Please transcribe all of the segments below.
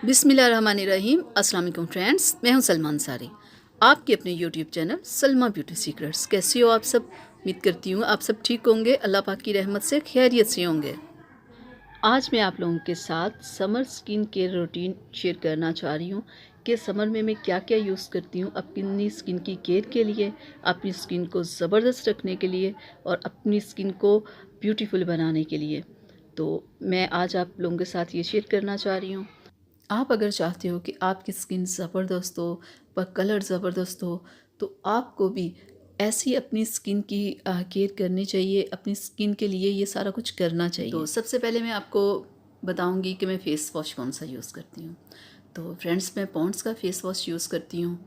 बिस्मिल्लाहिर्रहमानिर्रहीम। अस्सलाम वालेकुम फ्रेंड्स, मैं हूं सलमा अंसारी, आपके अपने YouTube channel Salma beauty secrets. कैसी हो आप सब? उम्मीद करती हूँ आप सब ठीक होंगे, अल्लाह पाक की रहमत से खैरियत से होंगे। आज मैं आप लोगों के साथ summer skin care routine share करना चाह रही हूँ कि समर में मैं क्या क्या यूज़ करती हूँ अपनी स्किन की केयर के लिए, अपनी स्किन को ज़बरदस्त रखने के लिए और अपनी स्किन को ब्यूटीफुल बनाने के लिए। तो मैं आज आप लोगों के साथ ये शेयर करना चाह रही हूँ। आप अगर चाहते हो कि आपकी स्किन ज़बरदस्त हो, पर कलर ज़बरदस्त हो, तो आपको भी ऐसी अपनी स्किन की केयर करनी चाहिए। अपनी स्किन के लिए ये सारा कुछ करना चाहिए। तो सबसे पहले मैं आपको बताऊंगी कि मैं फ़ेस वॉश कौन सा यूज़ करती हूँ। तो फ्रेंड्स, मैं पॉन्ड्स का फ़ेस वॉश यूज़ करती हूँ।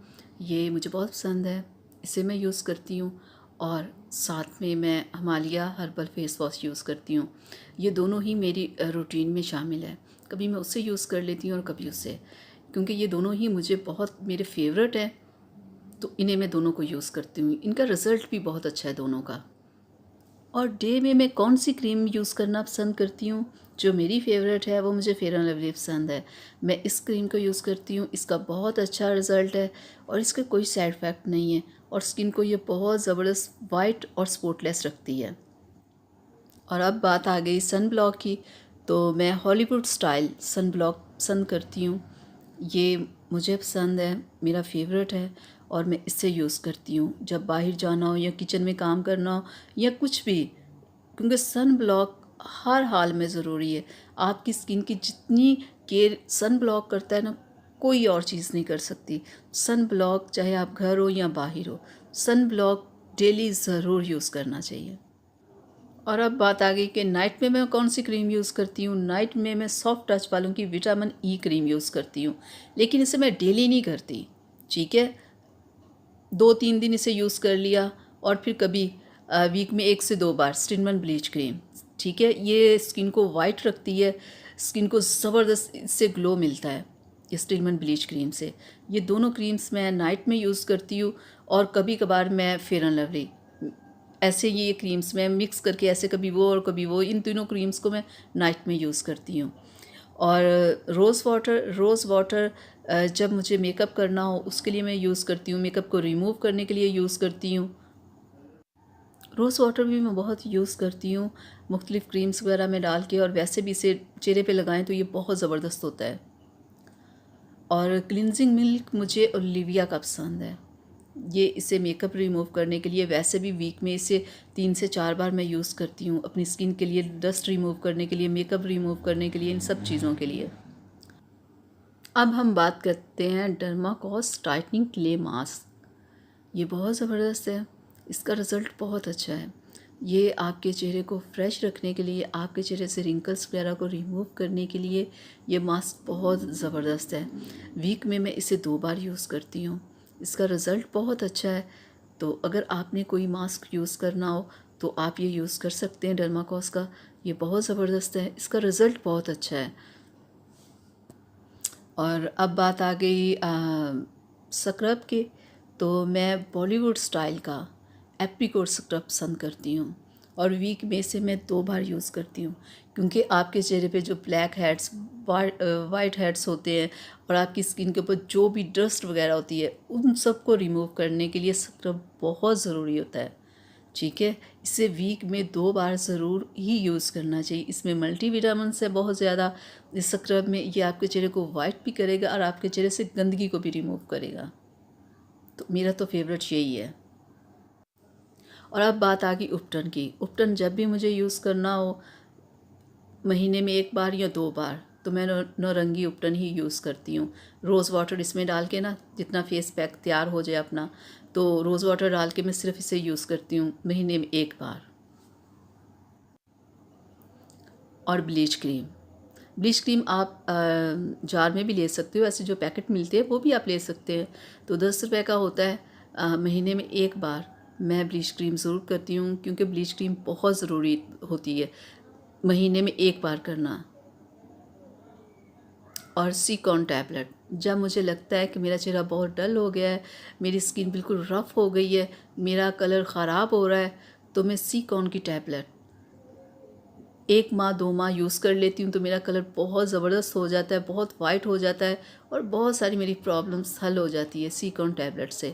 ये मुझे बहुत पसंद है, इसे मैं यूज़ करती हूँ। और साथ में मैं Himalaya herbal face wash use करती हूँ। ये दोनों ही मेरी रूटीन में शामिल है। कभी मैं उससे यूज़ कर लेती हूँ और कभी उससे, क्योंकि ये दोनों ही मुझे बहुत मेरे फेवरेट हैं, तो इन्हें मैं दोनों को यूज़ करती हूँ। इनका रिज़ल्ट भी बहुत अच्छा है दोनों का। और डे में मैं कौन सी क्रीम यूज़ करना पसंद करती हूँ, जो मेरी फेवरेट है वो मुझे फेयर एंड लवली पसंद है। मैं इस क्रीम को यूज़ करती हूँ, इसका बहुत अच्छा रिज़ल्ट है और इसके कोई साइड इफ़ेक्ट नहीं है और स्किन को ये बहुत ज़बरदस्त वाइट और स्पॉटलेस रखती है। और अब बात आ गई सन ब्लॉक की, तो मैं हॉलीवुड स्टाइल सन ब्लॉक पसंद करती हूँ। ये मुझे पसंद है, मेरा फेवरेट है और मैं इससे यूज़ करती हूँ जब बाहर जाना हो या किचन में काम करना हो या कुछ भी, क्योंकि सन ब्लॉक हर हाल में ज़रूरी है। आपकी स्किन की जितनी केयर सन ब्लॉक करता है ना, कोई और चीज़ नहीं कर सकती। सन ब्लॉक चाहे आप घर हो या बाहर हो, सन ब्लॉक डेली ज़रूर यूज़ करना चाहिए। और अब बात आ गई कि नाइट में मैं कौन सी क्रीम यूज़ करती हूँ। नाइट में मैं सॉफ्ट टच वालों की विटामिन ई क्रीम यूज़ करती हूँ, लेकिन इसे मैं डेली नहीं करती। ठीक है, 2-3 दिन इसे यूज़ कर लिया और फिर कभी वीक में 1 से 2 बार स्टिनमन ब्लीच क्रीम। ठीक है, ये स्किन को वाइट रखती है, स्किन को ज़बरदस्त इससे ग्लो मिलता है ये स्टिनमन ब्लीच क्रीम से। ये दोनों क्रीम्स मैं नाइट में यूज़ करती हूँ और कभी कभार मैं फेयर एंड लवली, ऐसे ये क्रीम्स मैं मिक्स करके ऐसे कभी वो और कभी वो, इन तीनों क्रीम्स को मैं नाइट में यूज़ करती हूँ। और रोज़ वाटर जब मुझे मेकअप करना हो उसके लिए मैं यूज़ करती हूँ, मेकअप को रिमूव करने के लिए यूज़ करती हूँ। रोज़ वाटर भी मैं बहुत यूज़ करती हूँ मुख्तलिफ़ क्रीम्स वगैरह में डाल के, और वैसे भी इसे चेहरे पे लगाएं तो ये बहुत ज़बरदस्त होता है। और क्लिनजिंग मिल्क मुझे ओलिविया का पसंद है, ये इसे मेकअप रिमूव करने के लिए। वैसे भी वीक में इसे 3 से 4 बार मैं यूज़ करती हूँ अपनी स्किन के लिए, डस्ट रिमूव करने के लिए, मेकअप रिमूव करने के लिए, इन सब चीज़ों के लिए। अब हम बात करते हैं डर्माकोस टाइटनिंग क्ले मास्क। ये बहुत ज़बरदस्त है, इसका रिज़ल्ट बहुत अच्छा है। ये आपके चेहरे को फ्रेश रखने के लिए, आपके चेहरे से रिंकल्स वगैरह को रिमूव करने के लिए ये मास्क बहुत ज़बरदस्त है। वीक में मैं इसे 2 बार यूज़ करती हूँ, इसका रिज़ल्ट बहुत अच्छा है। तो अगर आपने कोई मास्क यूज़ करना हो तो आप ये यूज़ कर सकते हैं डर्माकोस का, ये बहुत ज़बरदस्त है, इसका रिज़ल्ट बहुत अच्छा है। और अब बात आ गई स्क्रब की, तो मैं बॉलीवुड स्टाइल का एप्रिकॉट स्क्रब पसंद करती हूँ और वीक में से मैं 2 बार यूज़ करती हूँ, क्योंकि आपके चेहरे पे जो ब्लैक हेड्स, वाइट हेड्स होते हैं और आपकी स्किन के ऊपर जो भी डस्ट वगैरह होती है, उन सब को रिमूव करने के लिए स्क्रब बहुत ज़रूरी होता है। ठीक है, इसे वीक में 2 बार ज़रूर ही यूज़ करना चाहिए। इसमें मल्टी विटामिन्स है बहुत ज़्यादा। इस स्क्रब में ये आपके चेहरे को वाइट भी करेगा और आपके चेहरे से गंदगी को भी रिमूव करेगा। तो मेरा तो फेवरेट यही है। और अब बात आ गई उपटन की। उपटन जब भी मुझे यूज़ करना हो, महीने में 1 बार या 2 बार, तो मैं नौरंगी उपटन ही यूज़ करती हूँ। रोज़ वाटर इसमें डाल के ना, जितना फेस पैक तैयार हो जाए अपना, तो रोज़ वाटर डाल के मैं सिर्फ इसे यूज़ करती हूँ महीने में 1 बार। और ब्लीच क्रीम आप जार में भी ले सकते हो, ऐसे जो पैकेट मिलते हैं वो भी आप ले सकते हैं। तो 10 रुपए का होता है। महीने में 1 बार मैं ब्लीच क्रीम ज़रूर करती हूँ, क्योंकि ब्लीच क्रीम बहुत ज़रूरी होती है महीने में 1 बार करना। और सिकॉन टैबलेट, जब मुझे लगता है कि मेरा चेहरा बहुत डल हो गया है, मेरी स्किन बिल्कुल रफ़ हो गई है, मेरा कलर ख़राब हो रहा है, तो मैं सिकॉन की टैबलेट 1 माह 2 माह यूज़ कर लेती हूँ तो मेरा कलर बहुत ज़बरदस्त हो जाता है, बहुत वाइट हो जाता है और बहुत सारी मेरी प्रॉब्लम्स हल हो जाती है सीकॉन टैबलेट से।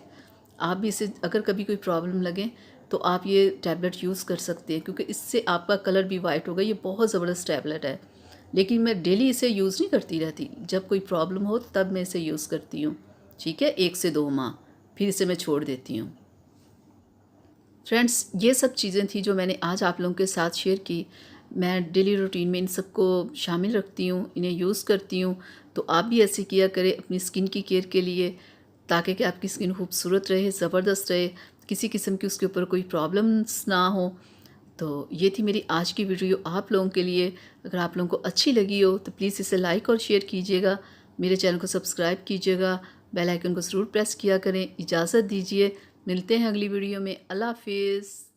आप भी इसे अगर कभी कोई प्रॉब्लम लगे तो आप ये टैबलेट यूज़ कर सकते हैं, क्योंकि इससे आपका कलर भी वाइट होगा। ये बहुत ज़बरदस्त टैबलेट है, लेकिन मैं डेली इसे यूज़ नहीं करती रहती। जब कोई प्रॉब्लम हो तब मैं इसे यूज़ करती हूँ। ठीक है, 1 से 2 माह, फिर इसे मैं छोड़ देती हूँ। फ्रेंड्स, ये सब चीज़ें थी जो मैंने आज आप लोगों के साथ शेयर की। मैं डेली रूटीन में इन सबको शामिल रखती हूँ, इन्हें यूज़ करती हूँ। तो आप भी ऐसे किया करें अपनी स्किन की केयर के लिए, ताकि कि आपकी स्किन खूबसूरत रहे, ज़बरदस्त रहे, किसी किस्म की उसके ऊपर कोई प्रॉब्लम्स ना हो। तो ये थी मेरी आज की वीडियो आप लोगों के लिए। अगर आप लोगों को अच्छी लगी हो तो प्लीज़ इसे लाइक और शेयर कीजिएगा, मेरे चैनल को सब्सक्राइब कीजिएगा, बेल आइकन को ज़रूर प्रेस किया करें। इजाज़त दीजिए, मिलते हैं अगली वीडियो में। अल्लाह हाफिज़।